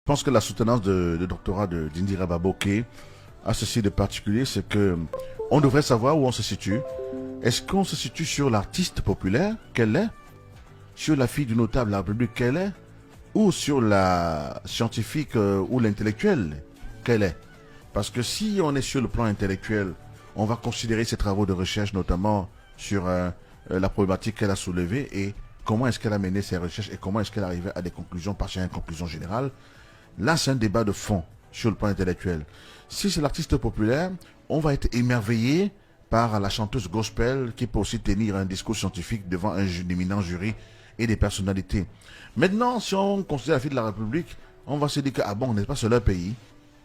Je pense que la soutenance de doctorat d'Indira Baboke a ceci de particulier, c'est que on devrait savoir où on se situe. Est-ce qu'on se situe sur l'artiste populaire, qu'elle est, sur la fille du notable de la République, qu'elle est, ou sur la scientifique ou l'intellectuelle, qu'elle est? Parce que si on est sur le plan intellectuel, on va considérer ses travaux de recherche, notamment sur la problématique qu'elle a soulevée et comment est-ce qu'elle a mené ses recherches et comment est-ce qu'elle arrivait à des conclusions partielles et conclusions générales. Là, c'est un débat de fond sur le plan intellectuel. Si c'est l'artiste populaire, on va être émerveillé par la chanteuse gospel qui peut aussi tenir un discours scientifique devant un éminent jury et des personnalités. Maintenant, si on considère la fille de la République, on va se dire que, ah bon, n'est-ce pas c'est leur pays,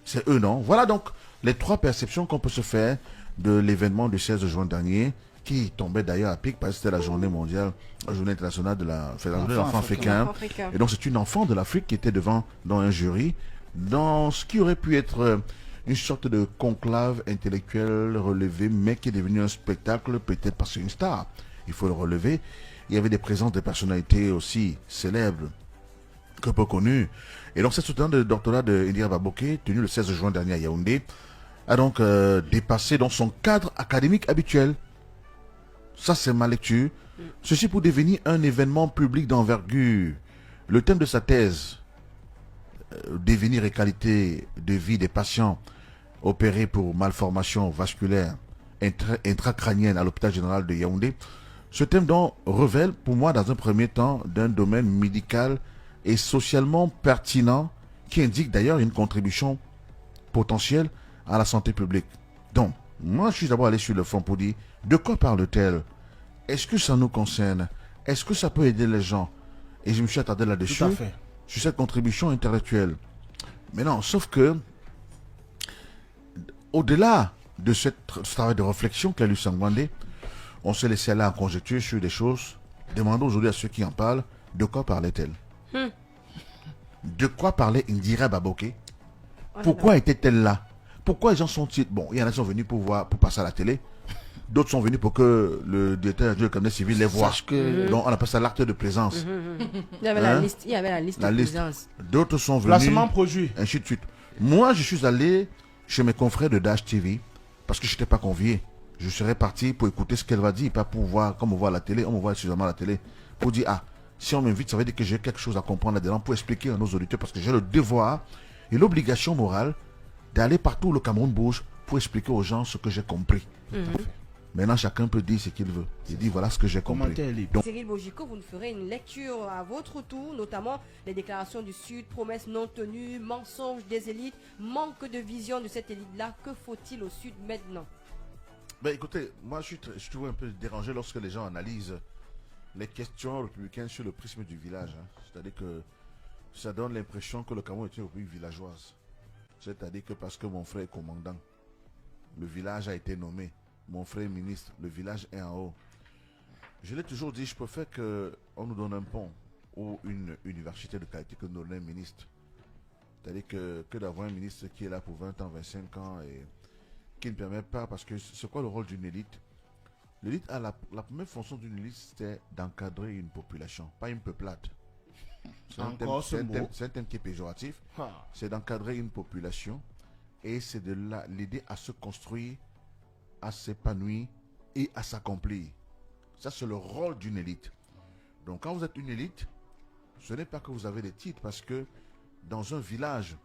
c'est eux, non? Voilà donc les trois perceptions qu'on peut se faire de l'événement du 16 juin dernier, qui tombait d'ailleurs à pic parce que c'était la journée mondiale, la journée internationale de l'enfant africain. Et donc c'est une enfant de l'Afrique qui était dans un jury, dans ce qui aurait pu être une sorte de conclave intellectuel relevé, mais qui est devenu un spectacle, peut-être parce que c'est une star. Il faut le relever. Il y avait des présences de personnalités aussi célèbres, que peu connues. Et donc cette soutenance de doctorat de Indira Baboke, tenue le 16 juin dernier à Yaoundé, a donc dépassé dans son cadre académique habituel. Ça, c'est ma lecture. Ceci pour devenir un événement public d'envergure. Le thème de sa thèse, devenir et qualité de vie des patients opérés pour malformation vasculaire intracrânienne à l'hôpital général de Yaoundé, ce thème donc révèle pour moi dans un premier temps d'un domaine médical et socialement pertinent qui indique d'ailleurs une contribution potentielle à la santé publique. Donc, moi je suis d'abord allé sur le fond pour dire de quoi parle-t-elle? Est-ce que ça nous concerne? Est-ce que ça peut aider les gens? Et je me suis attardé là-dessus, Tout à fait. sur cette contribution intellectuelle. Mais non, sauf que, au-delà de ce travail de réflexion qu'a lu Sangwandé, on s'est laissé aller en conjecture sur des choses. Demandons aujourd'hui à ceux qui en parlent, de quoi parlait-elle? De quoi parlait Indira Baboke? Pourquoi était-elle là? Pourquoi les gens sont-ils... Bon, il y en a qui sont venus pour passer à la télé. D'autres sont venus pour que le directeur du cabinet civil les voie. Donc on appelle ça l'acte de présence. Il y avait la liste, il y avait la liste de présence. D'autres sont venus. Placement produit. Ainsi de suite. Moi, je suis allé chez mes confrères de Dash TV parce que je n'étais pas convié. Je serais parti pour écouter ce qu'elle va dire, pas pour voir, comme on voit à la télé, on me voit suffisamment à la télé, pour dire, ah, si on m'invite, ça veut dire que j'ai quelque chose à comprendre là-dedans pour expliquer à nos auditeurs parce que j'ai le devoir et l'obligation morale d'aller partout où le Cameroun bouge pour expliquer aux gens ce que j'ai compris. Maintenant, chacun peut dire ce qu'il veut. Il dit, voilà ce que j'ai compris. Donc, Cyril Bojiko, vous nous ferez une lecture à votre tour, notamment les déclarations du Sud, promesses non tenues, mensonges des élites, manque de vision de cette élite-là. Que faut-il au Sud maintenant? Ben écoutez, moi je trouve un peu dérangé lorsque les gens analysent les questions républicaines sur le prisme du village. C'est-à-dire que ça donne l'impression que le Cameroun est une république villageoise. C'est-à-dire que parce que mon frère est commandant, le village a été nommé. Mon frère est ministre, le village est en haut. Je l'ai toujours dit, je préfère qu'on nous donne un pont ou une université de qualité que nous donne un ministre. C'est-à-dire que d'avoir un ministre qui est là pour 20 ans, 25 ans et qui ne permet pas, parce que c'est quoi le rôle d'une élite? L'élite a la première fonction d'une élite, c'est d'encadrer une population, pas une peuplade. C'est un thème qui est péjoratif. C'est d'encadrer une population et c'est de l'aider à se construire, à s'épanouir et à s'accomplir. Ça, c'est le rôle d'une élite. Donc, quand vous êtes une élite, ce n'est pas que vous avez des titres, parce que dans un village,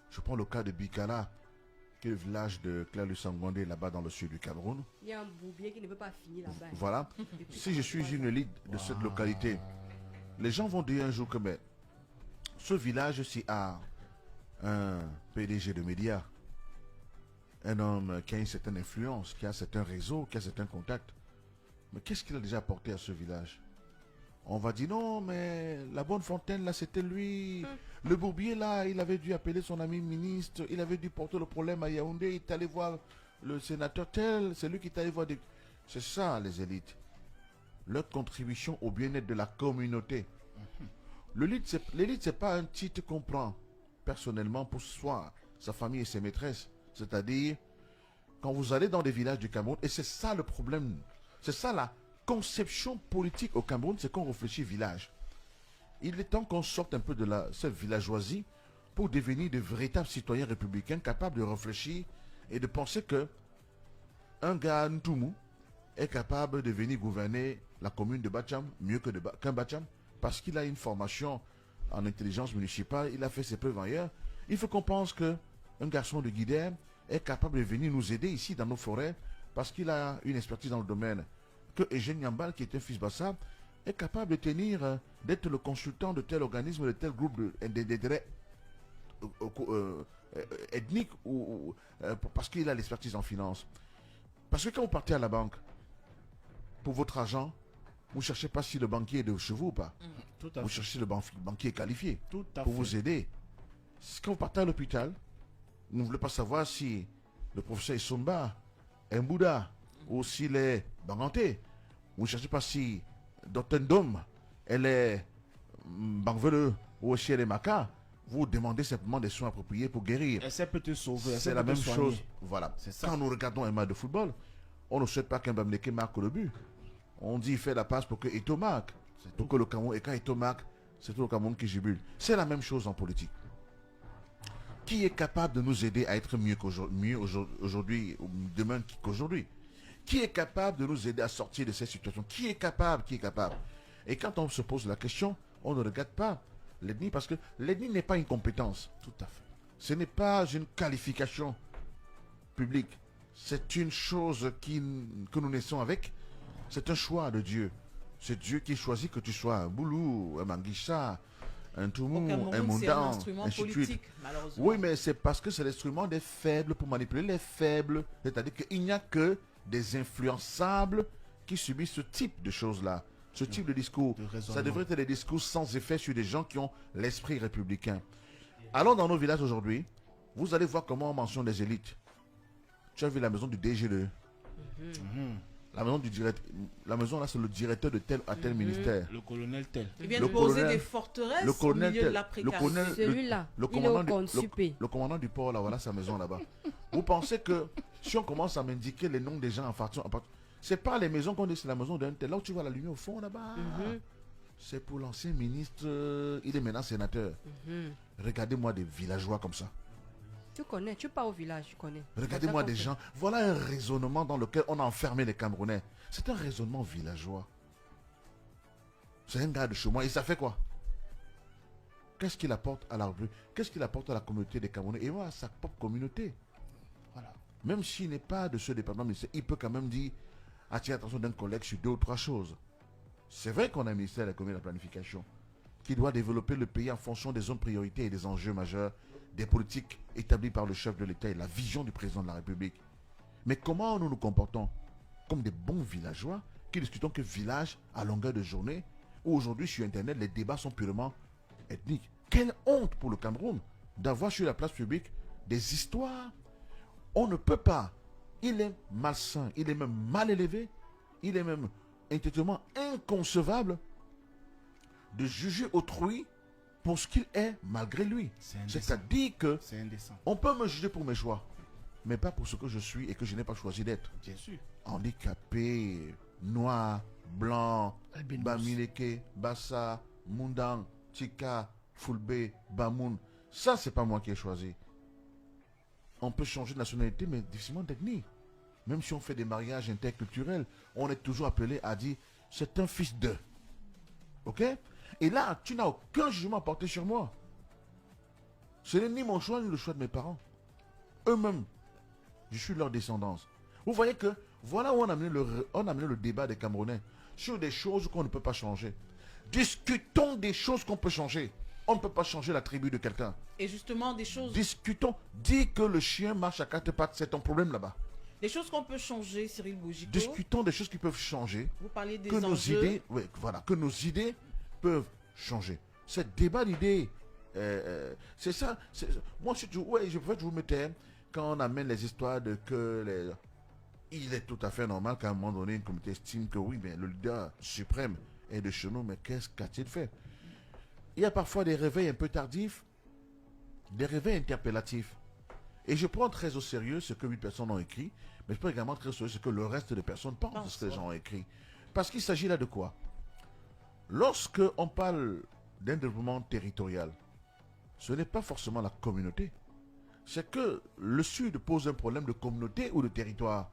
je prends le cas de Bikala, qui est le village de Claire-le-Sangwandé, là-bas dans le sud du Cameroun. Il y a un bourbier qui ne veut pas finir là-bas. Voilà. Si je suis une élite de cette localité, les gens vont dire un jour que mais, ce village-ci a un PDG de médias, un homme qui a une certaine influence, qui a certains réseaux, qui a certains contacts. Mais qu'est-ce qu'il a déjà apporté à ce village? On va dire non, mais la Bonne Fontaine, là, c'était lui. Le Bourbier, là, il avait dû appeler son ami ministre. Il avait dû porter le problème à Yaoundé. Il est allé voir le sénateur tel. C'est lui qui est allé voir des... C'est ça, les élites. Leur contribution au bien-être de la communauté. L'élite, c'est pas un titre qu'on prend personnellement pour soi, sa famille et ses maîtresses. C'est-à-dire, quand vous allez dans des villages du Cameroun, et c'est ça le problème, c'est ça la conception politique au Cameroun, c'est qu'on réfléchit village. Il est temps qu'on sorte un peu de cette villageoisie pour devenir de véritables citoyens républicains capables de réfléchir et de penser que un gars Ntoumou est capable de venir gouverner la commune de Bacham mieux qu'un Bacham parce qu'il a une formation en intelligence municipale, il a fait ses preuves ailleurs. Il faut qu'on pense que un garçon de Guidère est capable de venir nous aider ici dans nos forêts parce qu'il a une expertise dans le domaine. Que Eugène Nyambal, qui est un fils Bassa, est capable de tenir, d'être le consultant de tel organisme, de tel groupe d'intérêt ethnique parce qu'il a l'expertise en finance. Parce que quand vous partez à la banque pour votre argent, vous ne cherchez pas si le banquier est de chez vous ou pas. Tout à Vous fait. cherchez le banquier qualifié Tout à pour fait. vous aider. Quand vous partez à l'hôpital, vous ne voulez pas savoir si le professeur Isomba est un Bouddha ou s'il est Banganté. Vous ne cherchez pas si Dr Ndom, elle est Bangvele ou si elle est Maka. Vous demandez simplement des soins appropriés pour guérir. Elle peut te sauver. elle C'est peut la te même soigner. chose. Voilà. C'est ça. Quand nous regardons un match de football, on ne souhaite pas qu'un Bamleke marque le but. On dit il fait la passe pour que Eto'o marque. Pour que le Cameroun, et quand Eto'o marque, c'est tout le Cameroun qui jubile. C'est la même chose en politique. Qui est capable de nous aider à être mieux aujourd'hui, ou demain qu'aujourd'hui? Qui est capable de nous aider à sortir de cette situation? Qui est capable? Et quand on se pose la question, on ne regarde pas l'ethnie parce que l'ethnie n'est pas une compétence. Tout à fait. Ce n'est pas une qualification publique. C'est une chose que nous naissons avec. C'est un choix de Dieu. C'est Dieu qui choisit que tu sois un Boulou, un Manguicha, un Au Toumou, Cameroun, un c'est un Mondan, instrument ainsi de suite. politique, malheureusement. Oui, mais c'est parce que c'est l'instrument des faibles pour manipuler les faibles. C'est-à-dire qu'il n'y a que des influençables qui subissent ce type de choses-là. Ce type de discours. De raisonnement. Ça devrait être des discours sans effet sur des gens qui ont l'esprit républicain. Allons dans nos villages aujourd'hui. Vous allez voir comment on mentionne les élites. Tu as vu la maison du DG2. La maison du directeur. La maison là, c'est le directeur de tel à tel ministère. Le colonel tel. Ils viennent Le poser colonel- des forteresses Le au colonel milieu de tel. la Le précarité. colonel, Celui-là, le il est commandant au du, consupé. le commandant du port là, voilà sa maison là-bas. Vous pensez que si on commence à m'indiquer les noms des gens en partie, c'est pas les maisons qu'on dit, c'est la maison d'un tel. Là où tu vois la lumière au fond là-bas, c'est pour l'ancien ministre, il est maintenant sénateur. Regardez-moi des villageois comme ça. Tu connais, tu pars au village, tu connais. Regardez-moi C'est des ça gens. Voilà un raisonnement dans lequel on a enfermé les Camerounais. C'est un raisonnement villageois. C'est un gars de chez moi. Et ça fait quoi? Qu'est-ce qu'il apporte à la rue? Qu'est-ce qu'il apporte à la communauté des Camerounais? Et à sa propre communauté. Voilà. Même s'il n'est pas de ce département ministère, il peut quand même dire, attirer l'attention d'un collègue sur 2 ou 3 choses. C'est vrai qu'on a un ministère de l'économie et de la planification qui doit développer le pays en fonction des zones priorités et des enjeux majeurs, des politiques établies par le chef de l'État et la vision du président de la République. Mais comment nous nous comportons? Comme des bons villageois qui discutons que village à longueur de journée, où aujourd'hui sur Internet, les débats sont purement ethniques. Quelle honte pour le Cameroun d'avoir sur la place publique des histoires. On ne peut pas. Il est malsain, il est même mal élevé, il est même intellectuellement inconcevable de juger autrui pour ce qu'il est malgré lui. C'est indécent. C'est-à-dire que C'est indécent. on peut me juger pour mes choix, mais pas pour ce que je suis et que je n'ai pas choisi d'être. Bien sûr. Handicapé, noir, blanc, Albinos. Bamileke, Bassa, Mundang, Tika, Fulbe, Bamoun. Ça, c'est pas moi qui ai choisi. On peut changer de nationalité, mais difficilement d'ethnie. Même si on fait des mariages interculturels, on est toujours appelé à dire c'est un fils de. Ok? Et là, tu n'as aucun jugement à porter sur moi. Ce n'est ni mon choix, ni le choix de mes parents. Eux-mêmes, je suis leur descendance. Vous voyez que voilà où on a amené le débat des Camerounais sur des choses qu'on ne peut pas changer. Discutons des choses qu'on peut changer. On ne peut pas changer la tribu de quelqu'un. Et justement, des choses Discutons. Dis que le chien marche à 4 pattes, c'est ton problème là-bas. qu'on peut changer, Cyril Boujiko. Discutons des choses qui peuvent changer. Vous parlez des Que nos enjeux. idées, voilà, que nos idées peuvent changer. Ce débat d'idées, c'est ça. Moi, si tu, je vous mettais quand on amène les histoires de que il est tout à fait normal qu'à un moment donné, une communauté estime que oui, mais le leader suprême est de chez nous, mais qu'est-ce qu'a-t-il fait? Il y a parfois des réveils un peu tardifs, des réveils interpellatifs. Et je prends très au sérieux ce que 8 personnes ont écrit, mais je prends également très au sérieux ce que le reste des personnes pensent de ce que les gens ont écrit. Parce qu'il s'agit là de quoi? Lorsque on parle d'un développement territorial, ce n'est pas forcément la communauté. C'est que le Sud pose un problème de communauté ou de territoire.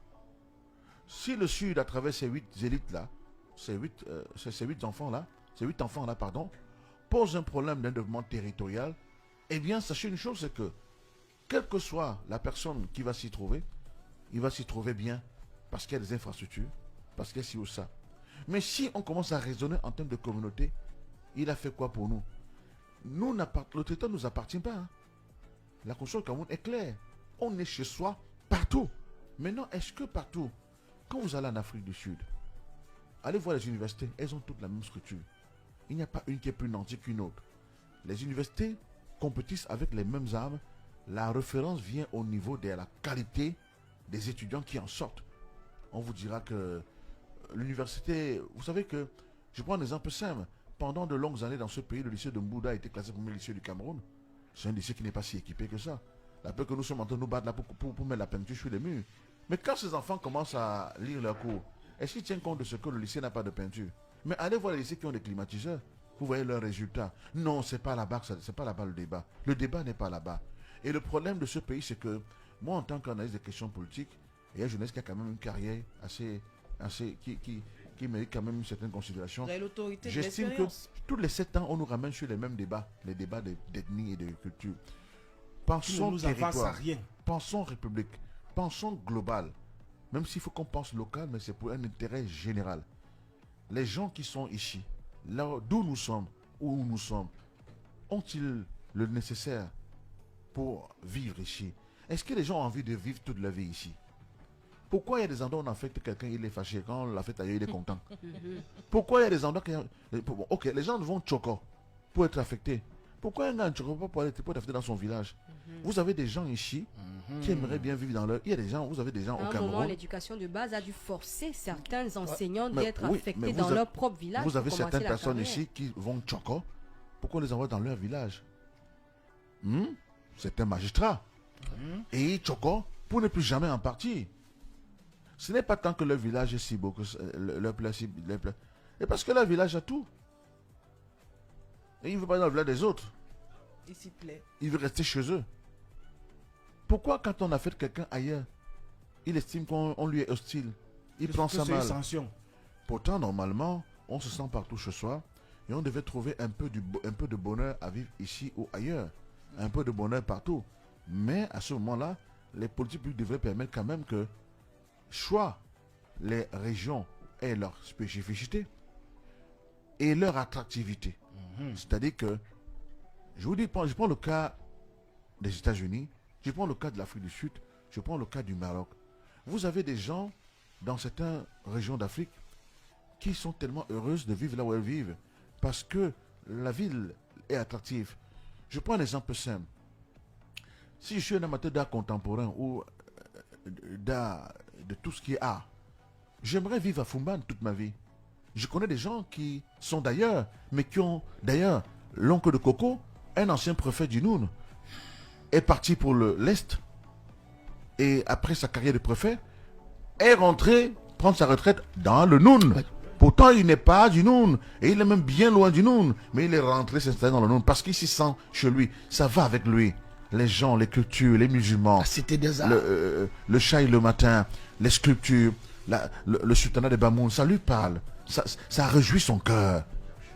Si le Sud, à travers ces 8 élites-là, ces 8 enfants-là, pardon, pose un problème d'un développement territorial, eh bien, sachez une chose, c'est que, quelle que soit la personne qui va s'y trouver, il va s'y trouver bien, parce qu'il y a des infrastructures, parce qu'il y a ci ou ça. Mais si on commence à raisonner en termes de communauté, il a fait quoi pour nous? Le territoire ne nous appartient pas. Hein. La Constitution du Cameroun est claire. On est chez soi partout. Maintenant, est-ce que partout, quand vous allez en Afrique du Sud, allez voir les universités, elles ont toutes la même structure. Il n'y a pas une qui est plus nantie qu'une autre. Les universités compétissent avec les mêmes armes. La référence vient au niveau de la qualité des étudiants qui en sortent. On vous dira que l'université, vous savez que, je prends un exemple simple, pendant de longues années dans ce pays, le lycée de Mbouda a été classé premier lycée du Cameroun. C'est un lycée qui n'est pas si équipé que ça. La peur que nous sommes en train de nous battre là pour mettre la peinture sur les murs. Mais quand ces enfants commencent à lire leurs cours, est-ce qu'ils tiennent compte de ce que le lycée n'a pas de peinture? Mais allez voir les lycées qui ont des climatiseurs. Vous voyez leurs résultats. Non, c'est pas là-bas, c'est pas là-bas le débat. Le débat n'est pas là-bas. Et le problème de ce pays, c'est que moi, en tant qu'analyste des questions politiques, il y a une jeunesse qui a quand même une carrière assez qui mérite quand même une certaine considération. Vous avez l'autorité de J'estime que l'expérience. tous les 7 ans, on nous ramène sur les mêmes débats, les débats d'ethnie et de culture. Qui ne Pensons nous avance à territoire, rien. pensons république, pensons global. Même s'il faut qu'on pense local, mais c'est pour un intérêt général. Les gens qui sont ici, là d'où nous sommes, où nous sommes, ont-ils le nécessaire pour vivre ici? Est-ce que les gens ont envie de vivre toute leur vie ici? Pourquoi il y a des endroits où on affecte quelqu'un, il est fâché, quand on l'affecte ailleurs, il est content? Pourquoi il y a des endroits ok, les gens vont Tchoko pour être affectés. Pourquoi un gars en Tchoko pour être affecté dans son village? Vous avez des gens ici qui aimeraient bien vivre dans leur... Il y a des gens, vous avez des gens À au un moment, Cameroun. l'éducation de base a dû forcer certains enseignants Mais d'être oui, affectés mais dans vous a- leur propre village. Vous avez pour certaines commencer la personnes carrière. ici qui vont Tchoko. Pourquoi on les envoie dans leur village? C'est un magistrat. Et Tchoko, pour ne plus jamais en partir. Ce n'est pas tant que leur village est si beau que leur place. Et parce que leur village a tout. Et il ne veut pas dans le village des autres. Il s'y plaît. Il veut rester chez eux. Pourquoi quand on affecte quelqu'un ailleurs, il estime qu'on lui est hostile? Il prend Que ça c'est une mal. sanction. Pourtant, normalement, on se sent partout chez soi et on devait trouver un peu de bonheur à vivre ici ou ailleurs. Un peu de bonheur partout. Mais à ce moment-là, les politiques publiques devraient permettre quand même que soit les régions aient leur spécificité et leur attractivité. C'est-à-dire que, je vous dis, je prends le cas des États-Unis, je prends le cas de l'Afrique du Sud, je prends le cas du Maroc. Vous avez des gens dans certaines régions d'Afrique qui sont tellement heureuses de vivre là où elles vivent parce que la ville est attractive. Je prends un exemple simple. Si je suis un amateur d'art contemporain ou d'art, de tout ce qui est art, j'aimerais vivre à Fumban toute ma vie. Je connais des gens qui sont d'ailleurs, mais qui ont d'ailleurs l'oncle de Coco, un ancien préfet du Noun, est parti pour l'Est et après sa carrière de préfet, est rentré prendre sa retraite dans le Noun. Pourtant, il n'est pas du Noun et il est même bien loin du Noun, mais il est rentré s'installer dans le Noun parce qu'il s'y sent chez lui. Ça va avec lui. Les gens, les cultures, les musulmans, La cité des arts. le chai le matin, les sculptures, le sultanat de Bamoun, ça lui parle. Ça réjouit son cœur.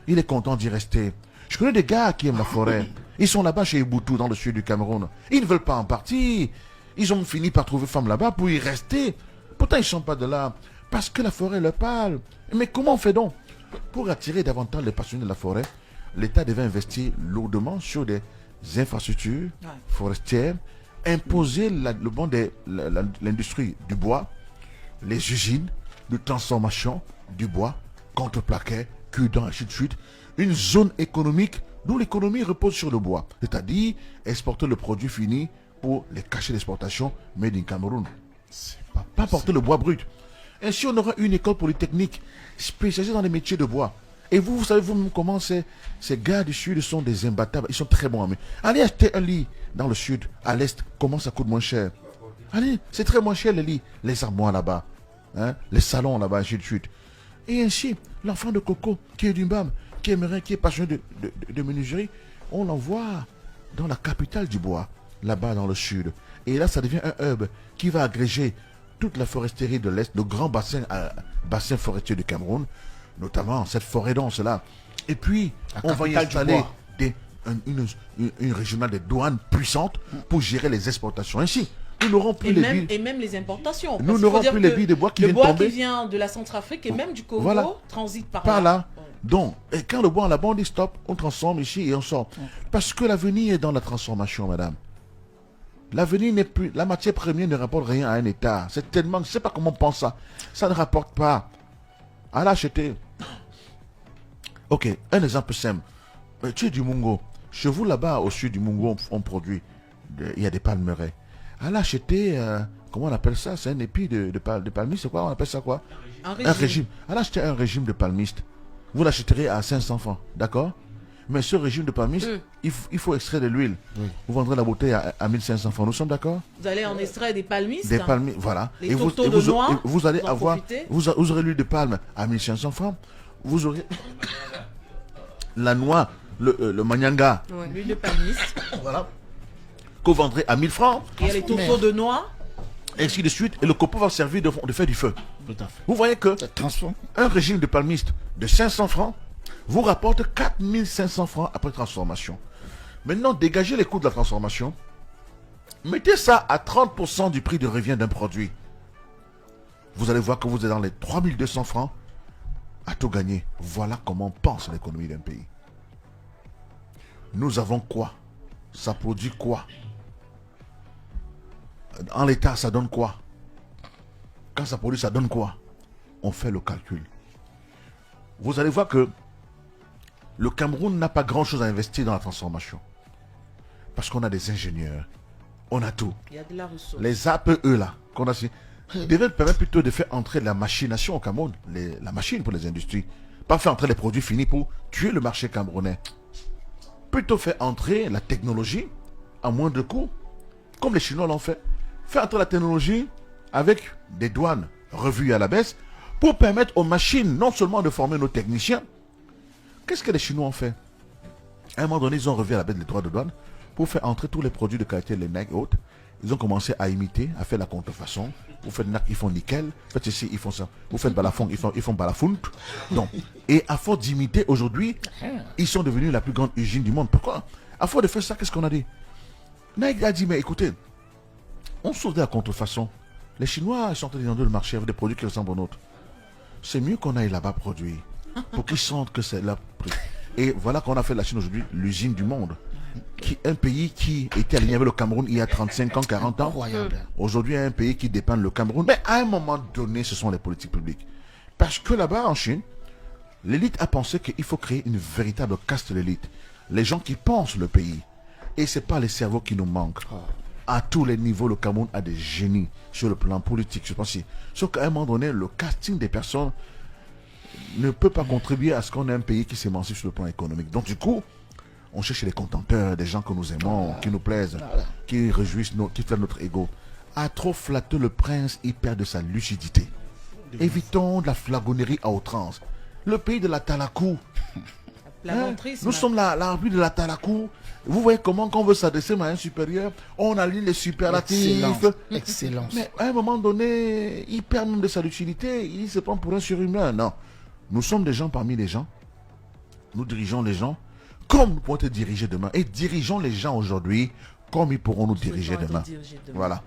Il est content d'y rester. Je connais des gars qui aiment la forêt. Ils sont là-bas chez Ubuntu, dans le sud du Cameroun. Ils ne veulent pas en partir. Ils ont fini par trouver femme là-bas pour y rester. Pourtant, ils ne sont pas de là. Parce que la forêt leur parle. Mais comment on fait donc? Pour attirer davantage les passionnés de la forêt, l'État devait investir lourdement sur des infrastructures forestières, imposer le bon de l'industrie du bois, les usines de transformation du bois, contreplaqué, cul-dent, ainsi de suite. Une zone économique d'où l'économie repose sur le bois. C'est-à-dire exporter le produit fini pour les cachets d'exportation made in Cameroun. Pas porter le bois brut. Ainsi, on aura une école polytechnique spécialisée dans les métiers de bois. Et vous savez vous-même comment ces gars du sud sont des imbattables. Ils sont très bons. Mais allez acheter un lit dans le sud, à l'est, comment ça coûte moins cher? Allez, c'est très moins cher les lits. Les armoires là-bas, hein, les salons là-bas, ainsi de suite. Et ainsi, l'enfant de Coco, qui est du BAM, qui aimerait, qui est passionné de menuiserie, on l'envoie dans la capitale du bois, là-bas dans le sud. Et là, ça devient un hub qui va agréger toute la foresterie de l'Est, le grand bassin forestier du Cameroun, notamment cette forêt dense là. Et puis, on va y installer une régionale de douanes puissante pour gérer les exportations. Ainsi, nous n'aurons plus et même les importations. Nous n'aurons plus les billes de bois qui viennent tomber. Le tomber. bois qui vient de la Centrafrique et même du Congo transite par là. là. Donc, et quand le bois là-bas, on dit stop, on transforme ici et on sort. Parce que l'avenir est dans la transformation, madame. L'avenir n'est plus... La matière première ne rapporte rien à un État. C'est tellement... Je ne sais pas comment on pense ça. Ça ne rapporte pas. À l'acheter. Ok, un exemple simple. Tu es du Mungo. Chez vous, là-bas, au sud du Mungo, on produit... Il y a des palmeraies. À l'acheter... comment on appelle ça? C'est un épi de palmiste, c'est quoi? On appelle ça quoi? Un régime. À l'acheter un régime de palmiste. Vous l'achèterez à 500 francs, d'accord? Mais ce régime de palmiste, il faut extraire de l'huile. Vous vendrez la bouteille à 1500 francs. Nous sommes d'accord? Vous allez en extraire des palmistes. Des palmistes, voilà. Les tourteaux de noix. Vous allez avoir... Vous aurez l'huile de palme à 1500 francs. Vous aurez la noix, le manyanga. L'huile de palmiste. Voilà. Que vous vendrez à 1000 francs. Il y a les tourteaux de noix. Et ainsi de suite. Et le copeau va servir de faire du feu. Tout à fait. Vous voyez que un régime de palmiste de 500 francs vous rapporte 4500 francs après transformation. Maintenant, dégagez les coûts de la transformation. Mettez ça à 30% du prix de revient d'un produit. Vous allez voir que vous êtes dans les 3200 francs à tout gagner. Voilà comment pense l'économie d'un pays. Nous avons quoi? Ça produit quoi? En l'état, ça donne quoi? Quand ça produit, ça donne quoi? On fait le calcul. Vous allez voir que le Cameroun n'a pas grand-chose à investir dans la transformation. Parce qu'on a des ingénieurs. On a tout. Il y a de la ressource. Les APE là, qu'on a devaient permettre plutôt de faire entrer la machination au Cameroun. La machine pour les industries. Pas faire entrer les produits finis pour tuer le marché camerounais. Plutôt faire entrer la technologie à moindre coût. Comme les Chinois l'ont fait. Faire entrer la technologie avec des douanes revues à la baisse pour permettre aux machines non seulement de former nos techniciens. Qu'est-ce que les Chinois ont fait? À un moment donné, ils ont revu à la baisse les droits de douane pour faire entrer tous les produits de qualité, les NAC et autres. Ils ont commencé à imiter, à faire la contrefaçon. Vous faites NAC, ils font nickel. Vous faites ceci, ils font ça. Vous faites balafon, ils font balafount. Donc, et à force d'imiter, aujourd'hui, ils sont devenus la plus grande usine du monde. Pourquoi? À force de faire ça, qu'est-ce qu'on a dit? Nike a dit, mais écoutez, on sauve de la contrefaçon. Les Chinois, ils sont en train d'inonder le marché avec des produits qui ressemblent aux nôtres. C'est mieux qu'on aille là-bas produire. Pour qu'ils sentent que c'est leur prix. Et voilà qu'on a fait de la Chine aujourd'hui l'usine du monde. Un pays qui était aligné avec le Cameroun il y a 35 ans, 40 ans. Aujourd'hui, un pays qui dépend le Cameroun. Mais à un moment donné, ce sont les politiques publiques. Parce que là-bas, en Chine, l'élite a pensé qu'il faut créer une véritable caste de l'élite. Les gens qui pensent le pays. Et ce n'est pas les cerveaux qui nous manquent. À tous les niveaux, le Cameroun a des génies sur le plan politique. Je pense. Sauf qu'à un moment donné, le casting des personnes ne peut pas contribuer à ce qu'on ait un pays qui s'émancipe sur le plan économique. Donc du coup, on cherche les contenteurs, des gens que nous aimons, qui nous plaisent, qui réjouissent, qui flattent notre ego. À trop flatter le prince, il perd de sa lucidité. Évitons de la flagonnerie à outrance. Le pays de la Talakou. Nous sommes l'arbitre de la Talakou. Vous voyez comment quand on veut s'adresser à un supérieur, on aligne les superlatifs. Excellence. Mais à un moment donné, il perd même de sa lucidité, il se prend pour un surhumain. Non. Nous sommes des gens parmi les gens. Nous dirigeons les gens comme nous pourrons être dirigés demain. Et dirigeons les gens aujourd'hui comme ils pourront nous diriger demain. Voilà.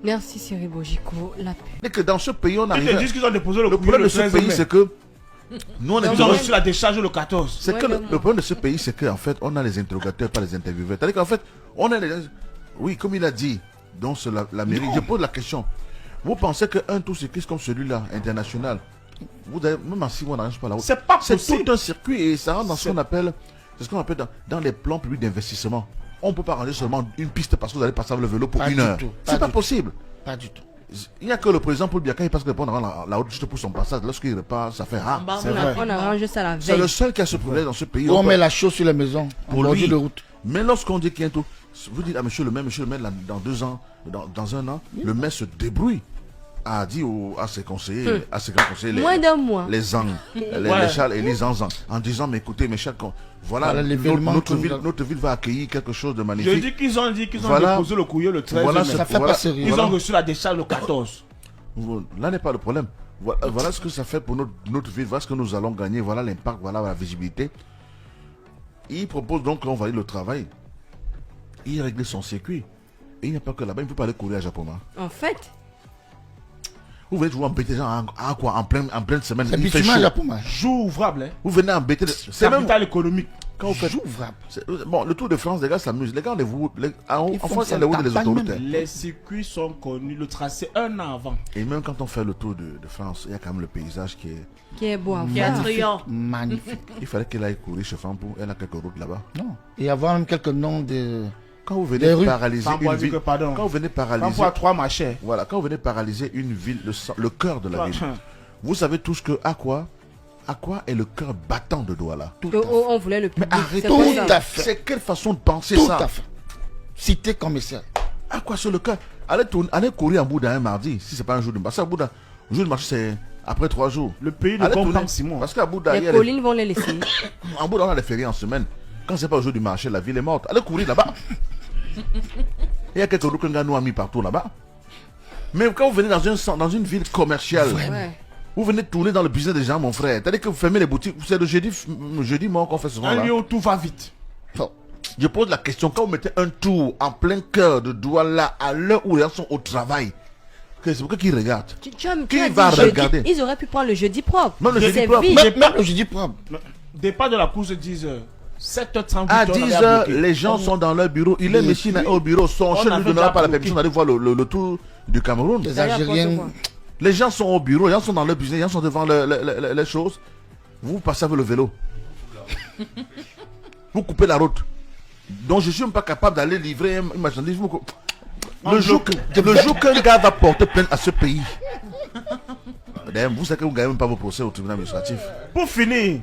Merci Cyril Bojiko. Et que dans ce pays, on arrive. Ils te disent qu'ils ont déposé le problème de ce pays, c'est que nous, ils ont reçu la décharge le 14. C'est que le problème de ce pays, c'est qu'en fait, on a les interrogateurs, pas les intervieweurs. C'est-à-dire qu'en fait, on a les... Oui, comme il a dit, donc la mairie. Je pose la question. Vous pensez qu'un tour cycliste comme celui-là, international, vous avez, même en 6 mois, on n'arrive pas là-haut. C'est pas possible. C'est tout un circuit et ça rentre dans ce qu'on appelle, dans les plans publics d'investissement. On ne peut pas ranger seulement une piste parce que vous allez passer avec le vélo pour une heure. C'est pas possible. Pas du tout. Il n'y a que le président Paul Biya, quand il passe le pont avant la route juste pour son passage, lorsqu'il repart, ça fait rare. On arrange ça la veille. C'est le seul qui a ce problème dans ce pays. On met la chose sur les maisons, pour lui. de route. Mais lorsqu'on dit qu'il y a un tout, vous dites à monsieur le maire, dans 2 ans, dans un an, le maire se débrouille a dit à ses conseillers, à ses grands conseillers, Moins d'un mois. les Zang, les Charles et les Zanzang, en disant, mais écoutez, mes chers, voilà, Voilà l'événement notre que ville va accueillir quelque chose de Je magnifique. dis qu'ils ont Voilà. déposé le courrier le 13 Voilà, mai. Ça fait Voilà. pas sérieux. Ils ont reçu la décharge le 14. Là n'est pas le problème. Voilà ce que ça fait pour notre ville, voilà ce que nous allons gagner, voilà l'impact, voilà la visibilité. Il propose donc qu'on valide le travail. Il règle son circuit. Et il n'y a pas que là-bas, il ne peut pas aller courir à Japon. En fait, Vous venez toujours embêter les gens à quoi en pleine semaine. C'est Il fait bitumen chaud. là pour moi. Jour ouvrable, hein. Vous venez embêter. C'est même Capital économique. quand vous faites. J'ouvre. Bon, le Tour de France, les gars s'amusent. Les gars, en Ils font France, ça c'est les routes en des campagne autoroutes. même. hein. Les circuits sont connus, le tracé un an avant. Et même quand on fait le Tour de France, il y a quand même le paysage qui est. qui est beau à Qui est voir. attrayant. Magnifique. Il fallait qu'elle aille courir chez Fampou. Elle a quelques routes là-bas. Non. Et avoir même quelques noms de. Quand vous Les venez rues. paralyser une Pardon. ville. Quand vous venez paralyser. Pampo à 3 machets. Voilà, quand vous venez paralyser une ville, le cœur de la ville, vous savez tous que Aqua est le cœur battant de Douala. On voulait le public. Arrêtez. c'est Tout pour ça. à fait. C'est quelle façon de penser Tout ça? à fait. Cité commerciale. Aqua sur le cœur. Allez courir en bout d'un mardi, si c'est pas un jour de marché. Un jour de marché, c'est après 3 jours. Le pays de Allez Compan tourner. Simon. Parce qu'à bout d'un, Les collines vont les laisser. en bout d'un, on a les fériés en semaine. Quand c'est pas au jour du marché, la ville est morte. Allez courir là-bas. Il y a quelques routes que nous a mis partout là-bas. Mais quand vous venez dans une ville commerciale, Ouais. vous venez tourner dans le business des gens, mon frère. C'est-à-dire que vous fermez les boutiques. C'est le jeudi mort qu'on fait souvent Un là. lieu où tout va vite. Je pose la question, quand vous mettez un tour en plein cœur de Douala à l'heure où les gens sont au travail, c'est pourquoi qu'ils regardent. Tu as va dit jeudi. regarder? Ils auraient pu prendre le jeudi propre. Même le jeudi C'est propre. vite. Même le jeudi propre. Départ de la course de 10h. 7h30. À 10h, les gens sont dans leur bureau. Il est Messina au bureau. Son chef ne lui donnera pas la permission d'aller voir le tour du Cameroun. Les D'ailleurs, Algériens. n'importe Les gens sont au bureau, les gens sont dans leur business, les gens sont devant les choses. Vous passez avec le vélo. Vous coupez la route. Donc je ne suis même pas capable d'aller livrer une marchandise. Le jour qu'un gars va porter plainte à ce pays, d'ailleurs, vous savez que vous ne gagnez même pas vos procès au tribunal administratif. Pour finir,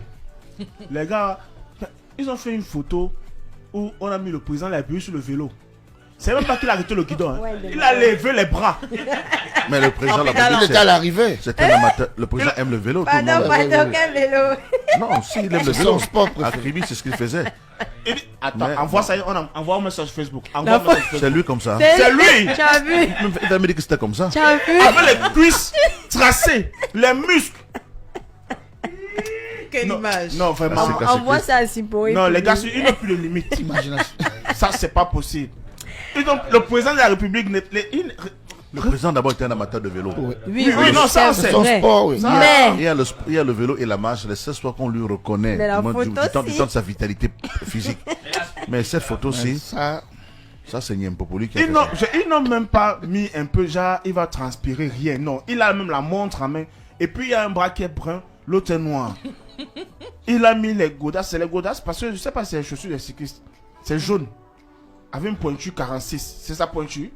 les gars, ils ont fait une photo où on a mis le président de la République sur le vélo. C'est même pas qu'il a arrêté le guidon. Hein. Ouais, Il a levé les bras. Mais le président de la Il République, était à l'arrivée. c'est un amateur. Le président aime le vélo. Tout le Pardon, monde. pardon, quel vélo. Non, s'il aime le C'est vélo. son sport À préféré. Kribi, c'est ce qu'il faisait. Il dit, attends, Mais- envoie ça, envoie un message Facebook. Envoie un message Facebook. C'est lui comme ça. C'est lui. Tu as vu? Il va me dire que c'était comme ça. Tu as vu? Avec les cuisses tracées, les muscles. Quelle Non, image. non, vraiment. Ah, c'est Envoie ça à Sipo. Non, les gars, ils n'ont plus de limite. Imagination. Ça, c'est pas possible. Le président de la République, Le président d'abord était un amateur de vélo. Oui. Oui, non, ça, c'est c'est Son vrai. sport, oui. Mais Il y a le vélo et la marche, les 16 fois qu'on lui reconnaît Mais la du photo du temps aussi. de sa vitalité physique. Mais cette photo-ci, Ça, ça c'est Niempopoli qui a ils fait n'ont ça. ils n'ont même pas mis un peu, genre, il va transpirer, rien. Non, il a même la montre en main. Et puis, il y a un bras qui est brun, l'autre est noir. Il a mis les godasses. C'est les godasses parce que je sais pas si c'est les chaussures des cyclistes. C'est jaune. Avec une pointure 46. C'est sa pointure.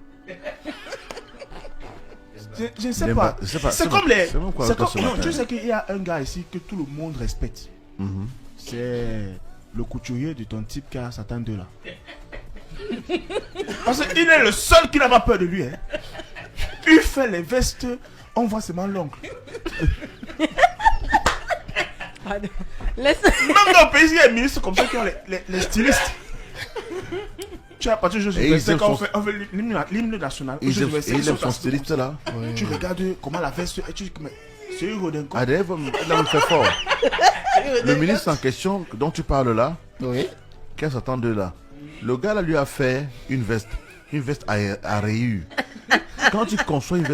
Je ne sais J'aime pas. pas- je sais pas, C'est c'est comme bon. les. C'est bon quoi, c'est toi, comme- ce non, matin. tu sais qu'il y a un gars ici que tout le monde respecte. Mhm. C'est le couturier de ton type qui a Satan 2 là. Parce qu'il est le seul qui n'a pas peur de lui. Hein. Il fait les vestes, on voit seulement l'ongle. pardon. Laisse. Même dans le pays, il y a des ministres comme ça qui ont les stylistes. Tu as parti juste Et ils aiment quand on son- fait l'hymne national. Et aujourd'hui, c'est il aime son comme ça. styliste là. Tu regardes comment la veste et tu dis mais c'est une Rodinko. Ah, d'ailleurs, il a me fait fort. Le ministre en question dont tu parles là, oui. qui a Satan 2 là, le gars là lui a fait une veste à rayures. Quand tu conçois une veste